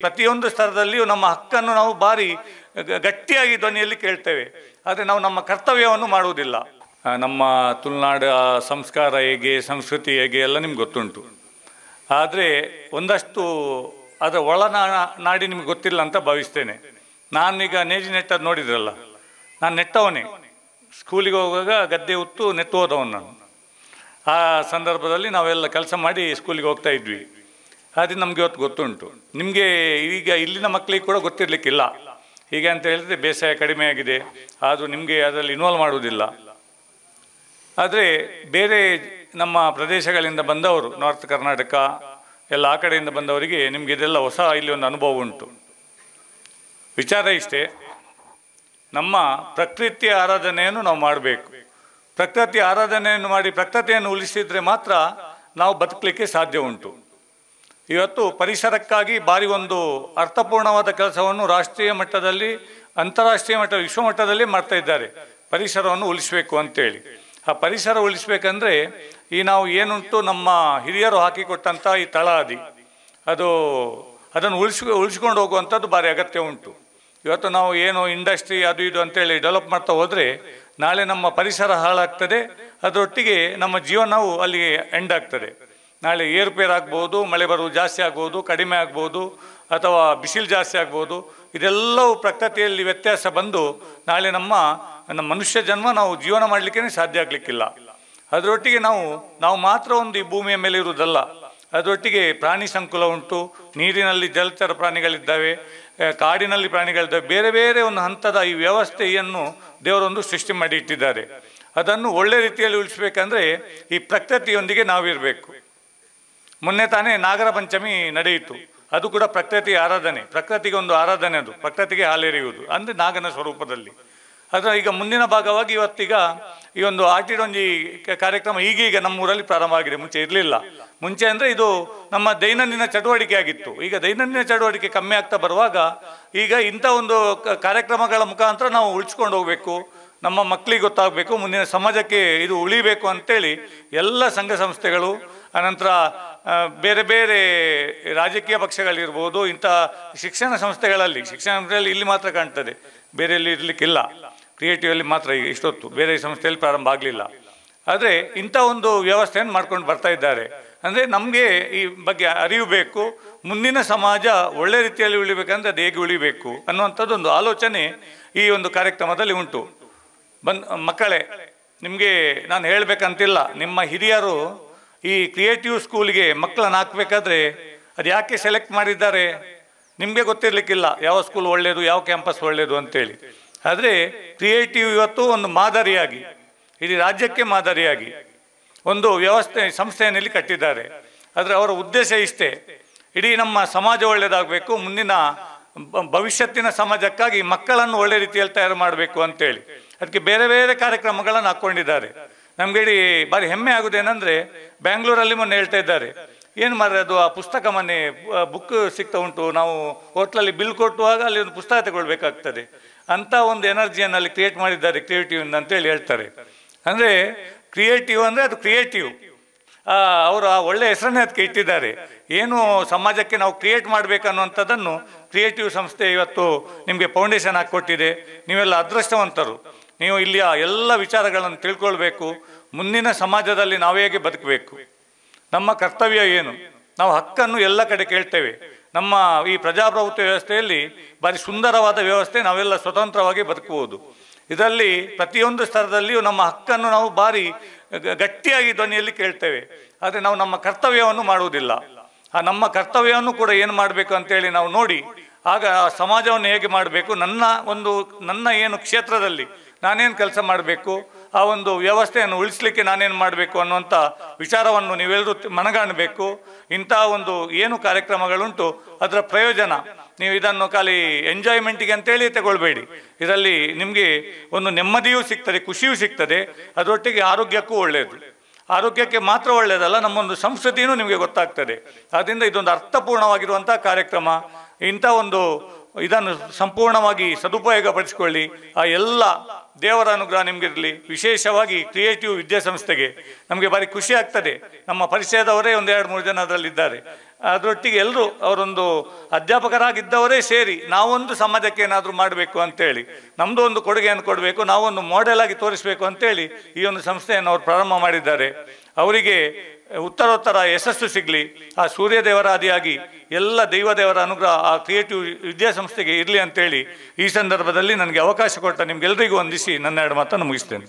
ಪ್ರತಿಯೊಂದು ಸ್ತರದಲ್ಲಿಯೂ ನಮ್ಮ ಹಕ್ಕನ್ನು ನಾವು ಭಾರಿ ಗಟ್ಟಿಯಾಗಿ ಧ್ವನಿಯಲ್ಲಿ ಕೇಳ್ತೇವೆ. ಆದರೆ ನಾವು ನಮ್ಮ ಕರ್ತವ್ಯವನ್ನು ಮಾಡುವುದಿಲ್ಲ. ನಮ್ಮ ತುಳುನಾಡ ಸಂಸ್ಕಾರ ಹೇಗೆ, ಸಂಸ್ಕೃತಿ ಹೇಗೆ ಎಲ್ಲ ನಿಮ್ಗೆ ಗೊತ್ತುಂಟು. ಆದರೆ ಒಂದಷ್ಟು ಅದರ ಒಳನಾಡಿ ನಿಮ್ಗೆ ಗೊತ್ತಿಲ್ಲ ಅಂತ ಭಾವಿಸ್ತೇನೆ. ನಾನೀಗ ನೇಜಿ ನೆಟ್ಟದ್ದು ನೋಡಿದ್ರಲ್ಲ, ನಾನು ನೆಟ್ಟವನೇ. ಸ್ಕೂಲಿಗೆ ಹೋಗುವಾಗ ಗದ್ದೆ ಉತ್ತು ನೆಟ್ಟು ಹೋದವನು ನಾನು. ಆ ಸಂದರ್ಭದಲ್ಲಿ ನಾವೆಲ್ಲ ಕೆಲಸ ಮಾಡಿ ಸ್ಕೂಲಿಗೆ ಹೋಗ್ತಾ ಇದ್ವಿ. ಅದು ನಮಗೆ ಇವತ್ತು ಗೊತ್ತುಂಟು. ನಿಮಗೆ ಈಗ ಇಲ್ಲಿನ ಮಕ್ಕಳಿಗೆ ಕೂಡ ಗೊತ್ತಿರಲಿಕ್ಕಿಲ್ಲ. ಹೀಗೆ ಅಂತ ಹೇಳಿದ್ರೆ ಬೇಸಾಯ ಕಡಿಮೆ ಆಗಿದೆ, ಆದರೂ ನಿಮಗೆ ಅದರಲ್ಲಿ ಇನ್ವಾಲ್ವ್ ಮಾಡುವುದಿಲ್ಲ. ಆದರೆ ಬೇರೆ ನಮ್ಮ ಪ್ರದೇಶಗಳಿಂದ ಬಂದವರು, ನಾರ್ತ್ ಕರ್ನಾಟಕ ಎಲ್ಲ ಆ ಕಡೆಯಿಂದ ಬಂದವರಿಗೆ ನಿಮಗೆ ಇದೆಲ್ಲ ಹೊಸ ಇಲ್ಲಿ ಒಂದು ಅನುಭವ ಉಂಟು. ವಿಚಾರ ಇಷ್ಟೇ, ನಮ್ಮ ಪ್ರಕೃತಿಯ ಆರಾಧನೆಯನ್ನು ನಾವು ಮಾಡಬೇಕು. ಪ್ರಕೃತಿ ಆರಾಧನೆಯನ್ನು ಮಾಡಿ ಪ್ರಕೃತಿಯನ್ನು ಉಳಿಸಿದರೆ ಮಾತ್ರ ನಾವು ಬದುಕಲಿಕ್ಕೆ ಸಾಧ್ಯ ಉಂಟು. ಇವತ್ತು ಪರಿಸರಕ್ಕಾಗಿ ಭಾರಿ ಒಂದು ಅರ್ಥಪೂರ್ಣವಾದ ಕೆಲಸವನ್ನು ರಾಷ್ಟ್ರೀಯ ಮಟ್ಟದಲ್ಲಿ, ಅಂತಾರಾಷ್ಟ್ರೀಯ ಮಟ್ಟ, ವಿಶ್ವ ಮಟ್ಟದಲ್ಲಿ ಮಾಡ್ತಾ ಇದ್ದಾರೆ. ಪರಿಸರವನ್ನು ಉಳಿಸಬೇಕು ಅಂತೇಳಿ. ಆ ಪರಿಸರ ಉಳಿಸ್ಬೇಕಂದ್ರೆ ಈ ನಾವು ಏನುಂಟು ನಮ್ಮ ಹಿರಿಯರು ಹಾಕಿಕೊಟ್ಟಂಥ ಈ ತಳಹದಿ, ಅದನ್ನು ಉಳಿಸ್ಕೊಂಡು ಹೋಗುವಂಥದ್ದು ಭಾರಿ ಅಗತ್ಯ ಉಂಟು. ಇವತ್ತು ನಾವು ಏನು ಇಂಡಸ್ಟ್ರಿ ಅದು ಇದು ಅಂತೇಳಿ ಡೆವಲಪ್ ಮಾಡ್ತಾ ಹೋದರೆ ನಾಳೆ ನಮ್ಮ ಪರಿಸರ ಹಾಳಾಗ್ತದೆ, ಅದರೊಟ್ಟಿಗೆ ನಮ್ಮ ಜೀವನವು ಅಲ್ಲಿಗೆ ಎಂಡ್ ಆಗ್ತದೆ. ನಾಳೆ ಏರುಪೇರು ಆಗ್ಬೋದು, ಮಳೆ ಬರುವುದು ಜಾಸ್ತಿ ಆಗ್ಬೋದು, ಕಡಿಮೆ ಆಗ್ಬೋದು, ಅಥವಾ ಬಿಸಿಲು ಜಾಸ್ತಿ ಆಗ್ಬೋದು. ಇದೆಲ್ಲವೂ ಪ್ರಕೃತಿಯಲ್ಲಿ ವ್ಯತ್ಯಾಸ ಬಂದು ನಾಳೆ ನಮ್ಮ ಮನುಷ್ಯ ಜನ್ಮ ನಾವು ಜೀವನ ಮಾಡಲಿಕ್ಕೆ ಸಾಧ್ಯ ಆಗಲಿಕ್ಕಿಲ್ಲ. ಅದರೊಟ್ಟಿಗೆ ನಾವು ಮಾತ್ರ ಒಂದು ಈ ಭೂಮಿಯ ಮೇಲೆ ಇರುವುದಲ್ಲ, ಅದರೊಟ್ಟಿಗೆ ಪ್ರಾಣಿ ಸಂಕುಲ ಉಂಟು, ನೀರಿನಲ್ಲಿ ಜಲಚರ ಪ್ರಾಣಿಗಳಿದ್ದಾವೆ, ಕಾಡಿನಲ್ಲಿ ಪ್ರಾಣಿಗಳಿದ್ದಾವೆ. ಬೇರೆ ಬೇರೆ ಒಂದು ಹಂತದ ಈ ವ್ಯವಸ್ಥೆಯನ್ನು ದೇವರೊಂದು ಸೃಷ್ಟಿ ಮಾಡಿ ಇಟ್ಟಿದ್ದಾರೆ. ಅದನ್ನು ಒಳ್ಳೆ ರೀತಿಯಲ್ಲಿ ಉಳಿಸ್ಬೇಕಂದ್ರೆ ಈ ಪ್ರಕೃತಿಯೊಂದಿಗೆ ನಾವಿರಬೇಕು. ಮೊನ್ನೆ ತಾನೇ ನಾಗರ ಪಂಚಮಿ ನಡೆಯಿತು. ಅದು ಕೂಡ ಪ್ರಕೃತಿಯ ಆರಾಧನೆ. ಪ್ರಕೃತಿಗೆ ಒಂದು ಆರಾಧನೆ, ಅದು ಪ್ರಕೃತಿಗೆ ಹಾಲೆರೆಯುವುದು ಅಂದರೆ ನಾಗನ ಸ್ವರೂಪದಲ್ಲಿ. ಅದರ ಈಗ ಮುಂದಿನ ಭಾಗವಾಗಿ ಇವತ್ತೀಗ ಈ ಒಂದು ಆಟಿಡೊಂಜಿ ಕಾರ್ಯಕ್ರಮ ಈಗೀಗ ನಮ್ಮೂರಲ್ಲಿ ಪ್ರಾರಂಭ ಆಗಿದೆ. ಮುಂಚೆ ಇರಲಿಲ್ಲ. ಮುಂಚೆ ಅಂದರೆ ಇದು ನಮ್ಮ ದೈನಂದಿನ ಚಟುವಟಿಕೆ ಆಗಿತ್ತು. ಈಗ ದೈನಂದಿನ ಚಟುವಟಿಕೆ ಕಮ್ಮಿ ಆಗ್ತಾ ಬರುವಾಗ ಈಗ ಇಂಥ ಒಂದು ಕಾರ್ಯಕ್ರಮಗಳ ಮುಖಾಂತರ ನಾವು ಉಳಿಸ್ಕೊಂಡು ಹೋಗಬೇಕು, ನಮ್ಮ ಮಕ್ಕಳಿಗೆ ಗೊತ್ತಾಗಬೇಕು, ಮುಂದಿನ ಸಮಾಜಕ್ಕೆ ಇದು ಉಳಿಬೇಕು ಅಂತೇಳಿ ಎಲ್ಲ ಸಂಘ ಸಂಸ್ಥೆಗಳು, ಅನಂತರ ಬೇರೆ ಬೇರೆ ರಾಜಕೀಯ ಪಕ್ಷಗಳಿರ್ಬೋದು, ಇಂಥ ಶಿಕ್ಷಣ ಸಂಸ್ಥೆಗಳಲ್ಲಿ ಇಲ್ಲಿ ಮಾತ್ರ ಕಾಣ್ತದೆ, ಬೇರೆಯಲ್ಲಿ ಇರಲಿಕ್ಕಿಲ್ಲ. ಕ್ರಿಯೇಟಿವಲ್ಲಿ ಮಾತ್ರ ಈಗ ಇಷ್ಟೊತ್ತು, ಬೇರೆ ಸಂಸ್ಥೆಯಲ್ಲಿ ಪ್ರಾರಂಭ ಆಗಲಿಲ್ಲ. ಆದರೆ ಇಂಥ ಒಂದು ವ್ಯವಸ್ಥೆಯನ್ನು ಮಾಡ್ಕೊಂಡು ಬರ್ತಾ ಇದ್ದಾರೆ. ಅಂದರೆ ನಮಗೆ ಈ ಬಗ್ಗೆ ಅರಿವು ಬೇಕು. ಮುಂದಿನ ಸಮಾಜ ಒಳ್ಳೆ ರೀತಿಯಲ್ಲಿ ಉಳಿಬೇಕಂದ್ರೆ ಅದು ಹೇಗೆ ಉಳಿಬೇಕು ಅನ್ನುವಂಥದ್ದು ಒಂದು ಆಲೋಚನೆ ಈ ಒಂದು ಕಾರ್ಯಕ್ರಮದಲ್ಲಿ ಉಂಟು. ಮಕ್ಕಳೇ, ನಿಮಗೆ ನಾನು ಹೇಳಬೇಕಂತಿಲ್ಲ, ನಿಮ್ಮ ಹಿರಿಯರು ಈ ಕ್ರಿಯೇಟಿವ್ ಸ್ಕೂಲಿಗೆ ಮಕ್ಕಳನ್ನು ಹಾಕಬೇಕಾದ್ರೆ ಅದು ಯಾಕೆ ಸೆಲೆಕ್ಟ್ ಮಾಡಿದ್ದಾರೆ ನಿಮಗೆ ಗೊತ್ತಿರಲಿಕ್ಕಿಲ್ಲ. ಯಾವ ಸ್ಕೂಲ್ ಒಳ್ಳೆಯದು, ಯಾವ ಕ್ಯಾಂಪಸ್ ಒಳ್ಳೆಯದು ಅಂತೇಳಿ. ಆದರೆ ಕ್ರಿಯೇಟಿವ್ ಇವತ್ತು ಒಂದು ಮಾದರಿಯಾಗಿ, ಇಡೀ ರಾಜ್ಯಕ್ಕೆ ಮಾದರಿಯಾಗಿ ಒಂದು ಸಂಸ್ಥೆಯಲ್ಲಿ ಕಟ್ಟಿದ್ದಾರೆ. ಆದರೆ ಅವರ ಉದ್ದೇಶ ಇಷ್ಟೇ, ಇಡೀ ನಮ್ಮ ಸಮಾಜ ಒಳ್ಳೆಯದಾಗಬೇಕು, ಮುಂದಿನ ಭವಿಷ್ಯತ್ತಿನ ಸಮಾಜಕ್ಕಾಗಿ ಮಕ್ಕಳನ್ನು ಒಳ್ಳೆ ರೀತಿಯಲ್ಲಿ ತಯಾರು ಮಾಡಬೇಕು ಅಂತೇಳಿ ಅದಕ್ಕೆ ಬೇರೆ ಬೇರೆ ಕಾರ್ಯಕ್ರಮಗಳನ್ನು ಹಾಕ್ಕೊಂಡಿದ್ದಾರೆ. ನಮಗೆ ಇಡೀ ಭಾರಿ ಹೆಮ್ಮೆ ಆಗುವುದೇನೆಂದರೆ, ಬ್ಯಾಂಗ್ಳೂರಲ್ಲಿ ಮೊನ್ನೆ ಹೇಳ್ತಾ ಇದ್ದಾರೆ, ಏನು ಮಾರ್ರೆ ಅದು ಆ ಪುಸ್ತಕ ಮನೆ ಬುಕ್ ಸಿಗ್ತಾ ಉಂಟು, ನಾವು ಹೋಟ್ಲಲ್ಲಿ ಬಿಲ್ ಕೊಟ್ಟುವಾಗ ಅಲ್ಲಿ ಒಂದು ಪುಸ್ತಕ ತಗೊಳ್ಬೇಕಾಗ್ತದೆ ಅಂತ ಒಂದು ಎನರ್ಜಿಯನ್ನು ಅಲ್ಲಿ ಕ್ರಿಯೇಟ್ ಮಾಡಿದ್ದಾರೆ ಕ್ರಿಯೇಟಿವ್ ಅಂತೇಳಿ ಹೇಳ್ತಾರೆ. ಅಂದರೆ ಕ್ರಿಯೇಟಿವ್ ಅಂದರೆ ಅದು ಕ್ರಿಯೇಟಿವ್, ಅವರು ಆ ಒಳ್ಳೆ ಹೆಸರನ್ನೇ ಅದಕ್ಕೆ ಇಟ್ಟಿದ್ದಾರೆ. ಏನು ಸಮಾಜಕ್ಕೆ ನಾವು ಕ್ರಿಯೇಟ್ ಮಾಡಬೇಕನ್ನುವಂಥದ್ದನ್ನು ಕ್ರಿಯೇಟಿವ್ ಸಂಸ್ಥೆ ಇವತ್ತು ನಿಮಗೆ ಫೌಂಡೇಶನ್ ಹಾಕಿಕೊಟ್ಟಿದೆ. ನೀವೆಲ್ಲ ಅದೃಷ್ಟವಂತರು. ನೀವು ಇಲ್ಲಿಯ ಎಲ್ಲ ವಿಚಾರಗಳನ್ನು ತಿಳ್ಕೊಳ್ಬೇಕು. ಮುಂದಿನ ಸಮಾಜದಲ್ಲಿ ನಾವು ಹೇಗೆ ಬದುಕಬೇಕು, ನಮ್ಮ ಕರ್ತವ್ಯ ಏನು, ನಾವು ಹಕ್ಕನ್ನು ಎಲ್ಲ ಕಡೆ ಕೇಳ್ತೇವೆ. ನಮ್ಮ ಈ ಪ್ರಜಾಪ್ರಭುತ್ವ ವ್ಯವಸ್ಥೆಯಲ್ಲಿ ಭಾರಿ ಸುಂದರವಾದ ವ್ಯವಸ್ಥೆ, ನಾವೆಲ್ಲ ಸ್ವತಂತ್ರವಾಗಿ ಬದುಕಬಹುದು. ಇದರಲ್ಲಿ ಪ್ರತಿಯೊಂದು ಸ್ತರದಲ್ಲಿಯೂ ನಮ್ಮ ಹಕ್ಕನ್ನು ನಾವು ಭಾರಿ ಗಟ್ಟಿಯಾಗಿ ಧ್ವನಿಯಲ್ಲಿ ಕೇಳ್ತೇವೆ. ಆದರೆ ನಾವು ನಮ್ಮ ಕರ್ತವ್ಯವನ್ನು ಮಾಡುವುದಿಲ್ಲ. ಆ ನಮ್ಮ ಕರ್ತವ್ಯವನ್ನು ಕೂಡ ಏನು ಮಾಡಬೇಕು ಅಂತೇಳಿ ನಾವು ನೋಡಿ, ಆಗ ಸಮಾಜವನ್ನು ಹೇಗೆ ಮಾಡಬೇಕು, ನನ್ನ ಏನು ಕ್ಷೇತ್ರದಲ್ಲಿ ನಾನೇನು ಕೆಲಸ ಮಾಡಬೇಕು, ಆ ಒಂದು ವ್ಯವಸ್ಥೆಯನ್ನು ಉಳಿಸಲಿಕ್ಕೆ ನಾನೇನು ಮಾಡಬೇಕು ಅನ್ನುವಂಥ ವಿಚಾರವನ್ನು ನೀವೆಲ್ಲರೂ ಮನಗಾಣಬೇಕು. ಇಂಥ ಒಂದು ಏನು ಕಾರ್ಯಕ್ರಮಗಳುಂಟು ಅದರ ಪ್ರಯೋಜನ ನೀವು ಇದನ್ನು ಖಾಲಿ ಎಂಜಾಯ್ಮೆಂಟಿಗೆ ಅಂತೇಳಿ ತಗೊಳ್ಬೇಡಿ. ಇದರಲ್ಲಿ ನಿಮಗೆ ಒಂದು ನೆಮ್ಮದಿಯೂ ಸಿಗ್ತದೆ, ಖುಷಿಯೂ ಸಿಗ್ತದೆ, ಅದರೊಟ್ಟಿಗೆ ಆರೋಗ್ಯಕ್ಕೂ ಒಳ್ಳೆಯದು. ಆರೋಗ್ಯಕ್ಕೆ ಮಾತ್ರ ಒಳ್ಳೆಯದಲ್ಲ, ನಮ್ಮೊಂದು ಸಂಸ್ಕೃತಿಯೂ ನಿಮಗೆ ಗೊತ್ತಾಗ್ತದೆ. ಆದ್ದರಿಂದ ಇದೊಂದು ಅರ್ಥಪೂರ್ಣವಾಗಿರುವಂಥ ಕಾರ್ಯಕ್ರಮ. ಇಂಥ ಒಂದು ಇದನ್ನು ಸಂಪೂರ್ಣವಾಗಿ ಸದುಪಯೋಗಪಡಿಸಿಕೊಳ್ಳಿ. ಆ ಎಲ್ಲ ದೇವರ ಅನುಗ್ರಹ ನಿಮಗಿರಲಿ. ವಿಶೇಷವಾಗಿ ಕ್ರಿಯೇಟಿವ್ ವಿದ್ಯಾಸಂಸ್ಥೆಗೆ ನಮಗೆ ಭಾರಿ ಖುಷಿ ಆಗ್ತದೆ. ನಮ್ಮ ಪರಿಚಯದವರೇ ಒಂದು 2-3 ಜನ ಅದರಲ್ಲಿದ್ದಾರೆ. ಅದರೊಟ್ಟಿಗೆ ಎಲ್ಲರೂ ಅವರೊಂದು ಅಧ್ಯಾಪಕರಾಗಿದ್ದವರೇ ಸೇರಿ ನಾವೊಂದು ಸಮಾಜಕ್ಕೆ ಏನಾದರೂ ಮಾಡಬೇಕು ಅಂತೇಳಿ, ನಮ್ಮದು ಒಂದು ಕೊಡುಗೆಯನ್ನು ಕೊಡಬೇಕು, ನಾವೊಂದು ಮಾಡೆಲ್ ಆಗಿ ತೋರಿಸಬೇಕು ಅಂತೇಳಿ ಈ ಒಂದು ಸಂಸ್ಥೆಯನ್ನು ಅವರು ಪ್ರಾರಂಭ ಮಾಡಿದ್ದಾರೆ. ಅವರಿಗೆ ಉತ್ತರೋತ್ತರ ಯಶಸ್ಸು ಸಿಗಲಿ, ಆ ಸೂರ್ಯದೇವರ ಆದಿಯಾಗಿ ಎಲ್ಲ ದೈವದೇವರ ಅನುಗ್ರಹ ಆ ಕ್ರಿಯೇಟಿವ್ ವಿದ್ಯಾಸಂಸ್ಥೆಗೆ ಇರಲಿ ಅಂತೇಳಿ ಈ ಸಂದರ್ಭದಲ್ಲಿ ನನಗೆ ಅವಕಾಶ ಕೊಟ್ಟ ನಿಮ್ಗೆಲ್ಲರಿಗೂ ವಂದಿಸಿ ನನ್ನ ಎರಡು ಮಾತನ್ನು ಮುಗಿಸ್ತೇನೆ.